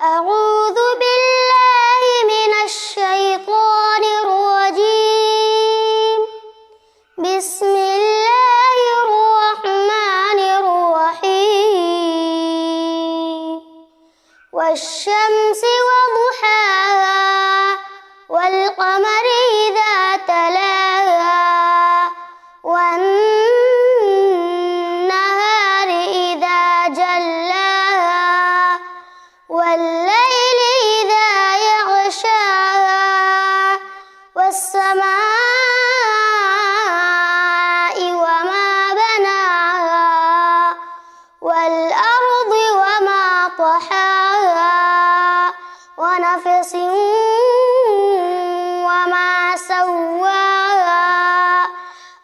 أعوذ بالله من الشيطان الرجيم. بسم الله الرحمن الرحيم. والشمس وضحاها والقمر إذا تلاها والنهار إذا جلاها والليل إذا يغشاها والسماء وما بناها والأرض وما طحاها ونفس وما سواها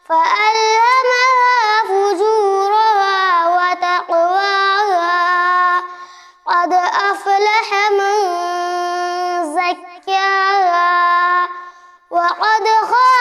فألهمها فجورها وتقواها قد أفلح من زكاها وقد خاب